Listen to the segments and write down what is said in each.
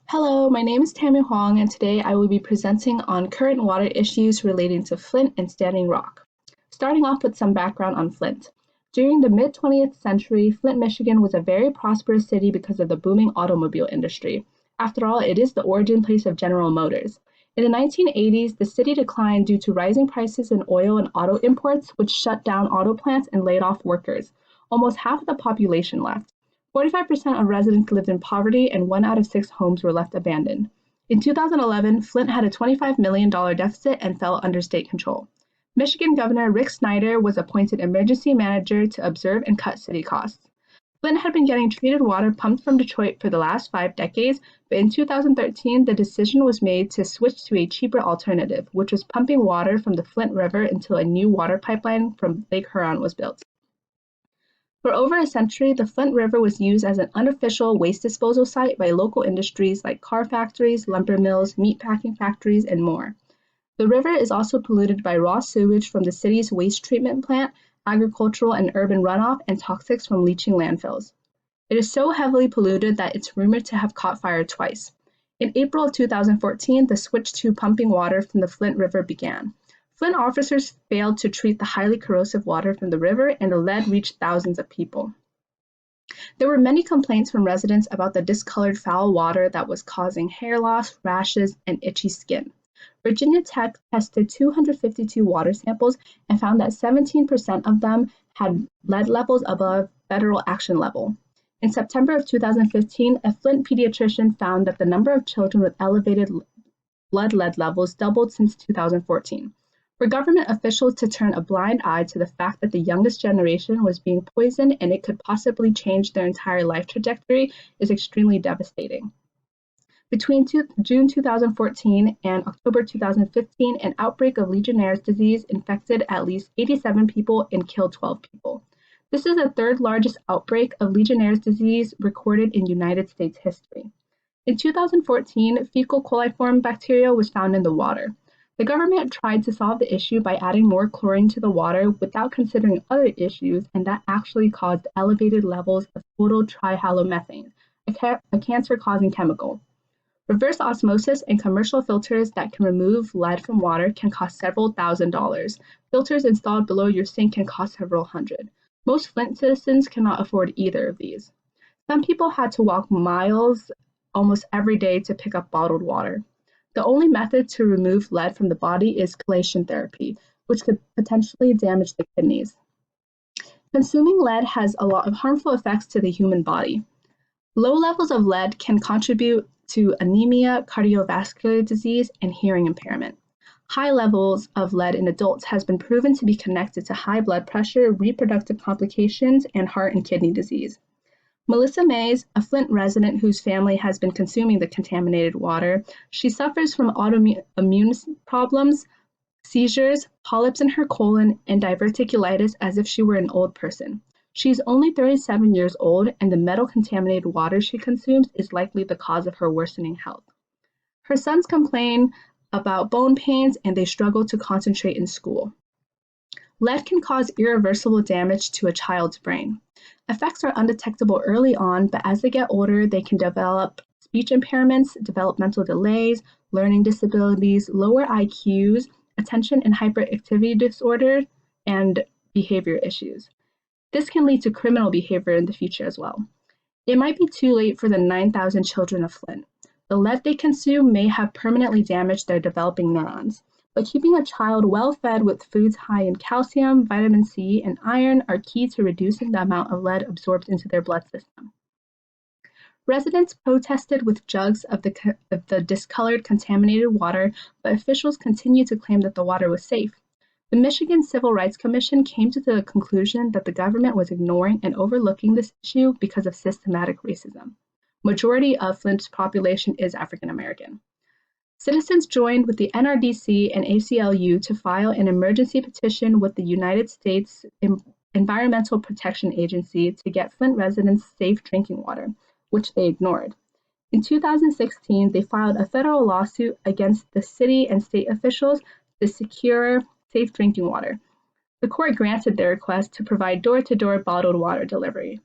Hello, my name is Tammy Huang, and today I will be presenting on current water issues relating to Flint and Standing Rock. Starting off with some background on Flint. During the mid-20th century, Flint, Michigan was a very prosperous city because of the booming automobile industry. After all, it is the origin place of General Motors. In the 1980s, the city declined due to rising prices in oil and auto imports, which shut down auto plants and laid off workers. Almost half of the population left. 45% of residents lived in poverty, and 1 out of 6 homes were left abandoned. In 2011, Flint had a $25 million deficit and fell under state control. Michigan Governor Rick Snyder was appointed emergency manager to observe and cut city costs. Flint had been getting treated water pumped from Detroit for the last 5 decades, but in 2013, the decision was made to switch to a cheaper alternative, which was pumping water from the Flint River until a new water pipeline from Lake Huron was built. For over a century, the Flint River was used as an unofficial waste disposal site by local industries like car factories, lumber mills, meatpacking factories, and more. The river is also polluted by raw sewage from the city's waste treatment plant, agricultural and urban runoff, and toxics from leaching landfills. It is so heavily polluted that it's rumored to have caught fire twice. In April of 2014, the switch to pumping water from the Flint River began. Flint officers failed to treat the highly corrosive water from the river, and the lead reached thousands of people. There were many complaints from residents about the discolored foul water that was causing hair loss, rashes, and itchy skin. Virginia Tech tested 252 water samples and found that 17% of them had lead levels above federal action level. In September of 2015, a Flint pediatrician found that the number of children with elevated blood lead levels doubled since 2014. For government officials to turn a blind eye to the fact that the youngest generation was being poisoned and it could possibly change their entire life trajectory is extremely devastating. Between June 2014 and October 2015, an outbreak of Legionnaire's disease infected at least 87 people and killed 12 people. This is the third largest outbreak of Legionnaire's disease recorded in United States history. In 2014, fecal coliform bacteria was found in the water. The government tried to solve the issue by adding more chlorine to the water without considering other issues, and that actually caused elevated levels of total trihalomethane, a cancer-causing chemical. Reverse osmosis and commercial filters that can remove lead from water can cost several $1,000s. Filters installed below your sink can cost several hundred. Most Flint citizens cannot afford either of these. Some people had to walk miles almost every day to pick up bottled water. The only method to remove lead from the body is chelation therapy, which could potentially damage the kidneys. Consuming lead has a lot of harmful effects to the human body. Low levels of lead can contribute to anemia, cardiovascular disease, and hearing impairment. High levels of lead in adults has been proven to be connected to high blood pressure, reproductive complications, and heart and kidney disease. Melissa Mays, a Flint resident whose family has been consuming the contaminated water, she suffers from autoimmune problems, seizures, polyps in her colon, and diverticulitis as if she were an old person. She's only 37 years old, and the metal-contaminated water she consumes is likely the cause of her worsening health. Her sons complain about bone pains, and they struggle to concentrate in school. Lead can cause irreversible damage to a child's brain. Effects are undetectable early on, but as they get older, they can develop speech impairments, developmental delays, learning disabilities, lower IQs, attention and hyperactivity disorder, and behavior issues. This can lead to criminal behavior in the future as well. It might be too late for the 9,000 children of Flint. The lead they consume may have permanently damaged their developing neurons. But keeping a child well fed with foods high in calcium, vitamin C, and iron are key to reducing the amount of lead absorbed into their blood system. Residents protested with jugs of the discolored, contaminated water, but officials continue to claim that the water was safe. The Michigan Civil Rights Commission came to the conclusion that the government was ignoring and overlooking this issue because of systematic racism. Majority of Flint's population is African American. Citizens joined with the NRDC and ACLU to file an emergency petition with the United States Environmental Protection Agency to get Flint residents safe drinking water, which they ignored. In 2016, they filed a federal lawsuit against the city and state officials to secure safe drinking water. The court granted their request to provide door-to-door bottled water delivery.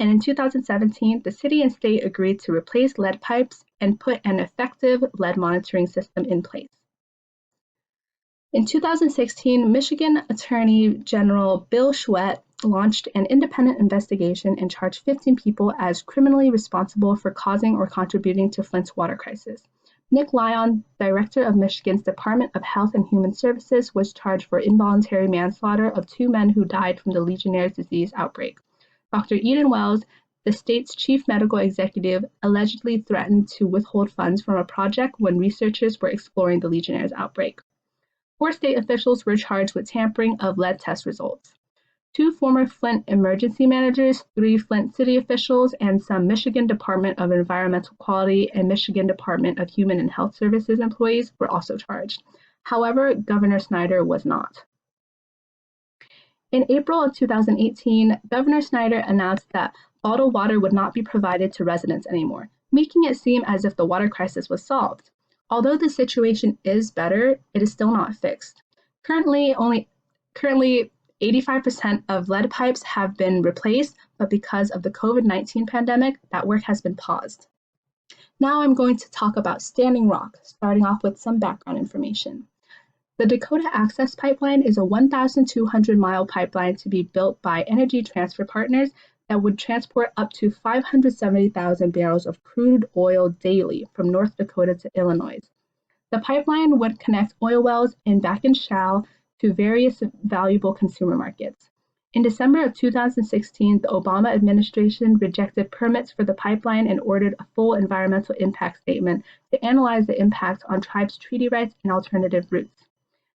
And in 2017, the city and state agreed to replace lead pipes and put an effective lead monitoring system in place. In 2016, Michigan Attorney General Bill Schwett launched an independent investigation and charged 15 people as criminally responsible for causing or contributing to Flint's water crisis. Nick Lyon, director of Michigan's Department of Health and Human Services, was charged for involuntary manslaughter of 2 men who died from the Legionnaire's disease outbreak. Dr. Eden Wells, the state's chief medical executive, allegedly threatened to withhold funds from a project when researchers were exploring the Legionnaire's outbreak. 4 state officials were charged with tampering of lead test results. 2 former Flint emergency managers, 3 Flint city officials, and some Michigan Department of Environmental Quality and Michigan Department of Human and Health Services employees were also charged. However, Governor Snyder was not. In April of 2018, Governor Snyder announced that bottled water would not be provided to residents anymore, making it seem as if the water crisis was solved. Although the situation is better, it is still not fixed. Currently, 85% of lead pipes have been replaced, but because of the COVID-19 pandemic, that work has been paused. Now I'm going to talk about Standing Rock, starting off with some background information. The Dakota Access Pipeline is a 1,200-mile pipeline to be built by Energy Transfer Partners that would transport up to 570,000 barrels of crude oil daily from North Dakota to Illinois. The pipeline would connect oil wells in Bakken Shale to various valuable consumer markets. In December of 2016, the Obama administration rejected permits for the pipeline and ordered a full environmental impact statement to analyze the impact on tribes' treaty rights and alternative routes.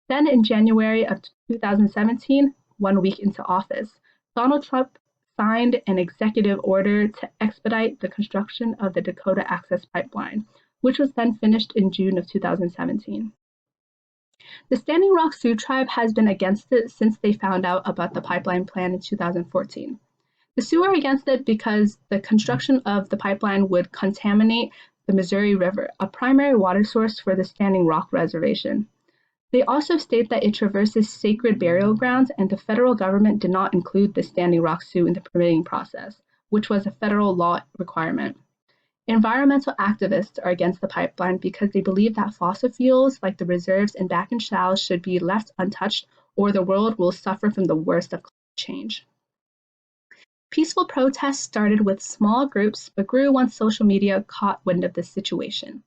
Then in January of 2017, 1 week into office, Donald Trump signed an executive order to expedite the construction of the Dakota Access Pipeline, which was then finished in June of 2017. The Standing Rock Sioux tribe has been against it since they found out about the pipeline plan in 2014. The Sioux are against it because the construction of the pipeline would contaminate the Missouri River, a primary water source for the Standing Rock Reservation. They also state that it traverses sacred burial grounds, and the federal government did not include the Standing Rock Sioux in the permitting process, which was a federal law requirement. Environmental activists are against the pipeline because they believe that fossil fuels like the reserves in Bakken Shale should be left untouched, or the world will suffer from the worst of climate change. Peaceful protests started with small groups but grew once social media caught wind of this situation.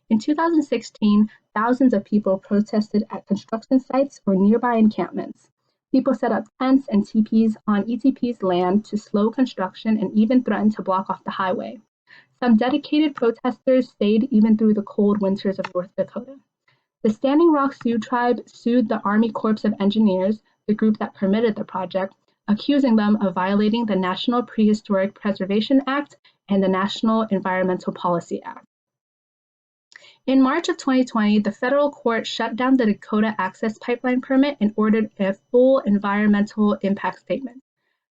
In 2016, thousands of people protested at construction sites or nearby encampments. People set up tents and teepees on ETP's land to slow construction and even threatened to block off the highway. Some dedicated protesters stayed even through the cold winters of North Dakota. The Standing Rock Sioux tribe sued the Army Corps of Engineers, the group that permitted the project, accusing them of violating the National Prehistoric Preservation Act and the National Environmental Policy Act. In March of 2020, the federal court shut down the Dakota Access Pipeline permit and ordered a full environmental impact statement.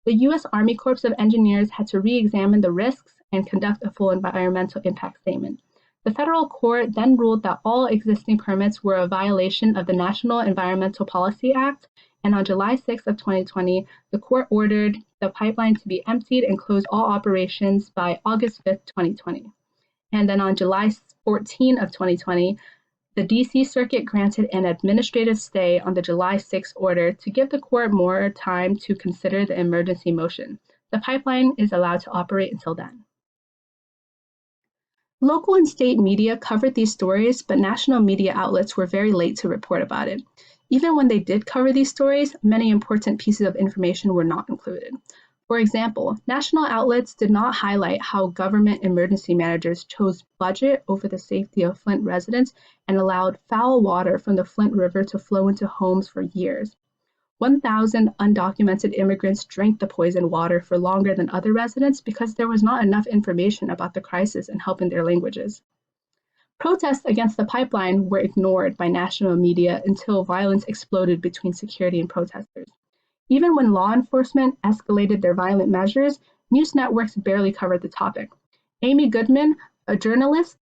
The U.S. Army Corps of Engineers had to re-examine the risks and conduct a full environmental impact statement. The federal court then ruled that all existing permits were a violation of the National Environmental Policy Act, and on July 6 of 2020, the court ordered the pipeline to be emptied and close all operations by August 5, 2020. And then on July 14 of 2020, the D.C. Circuit granted an administrative stay on the July 6 order to give the court more time to consider the emergency motion. The pipeline is allowed to operate until then. Local and state media covered these stories, but national media outlets were very late to report about it. Even when they did cover these stories, many important pieces of information were not included. For example, national outlets did not highlight how government emergency managers chose budget over the safety of Flint residents and allowed foul water from the Flint River to flow into homes for years. 1,000 undocumented immigrants drank the poisoned water for longer than other residents because there was not enough information about the crisis and help in their languages. Protests against the pipeline were ignored by national media until violence exploded between security and protesters. Even when law enforcement escalated their violent measures, news networks barely covered the topic. Amy Goodman, a journalist,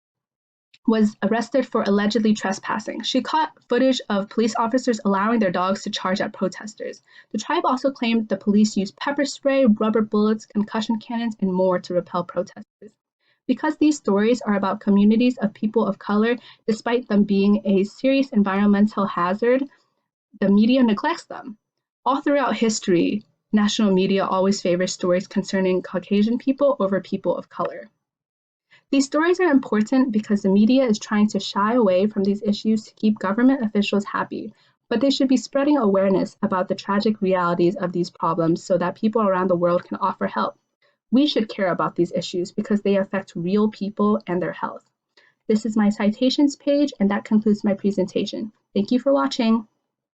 was arrested for allegedly trespassing. She caught footage of police officers allowing their dogs to charge at protesters. The tribe also claimed the police used pepper spray, rubber bullets, concussion cannons, and more to repel protesters. Because these stories are about communities of people of color, despite them being a serious environmental hazard, the media neglects them. All throughout history, national media always favors stories concerning Caucasian people over people of color. These stories are important because the media is trying to shy away from these issues to keep government officials happy, but they should be spreading awareness about the tragic realities of these problems so that people around the world can offer help. We should care about these issues because they affect real people and their health. This is my citations page, and that concludes my presentation. Thank you for watching.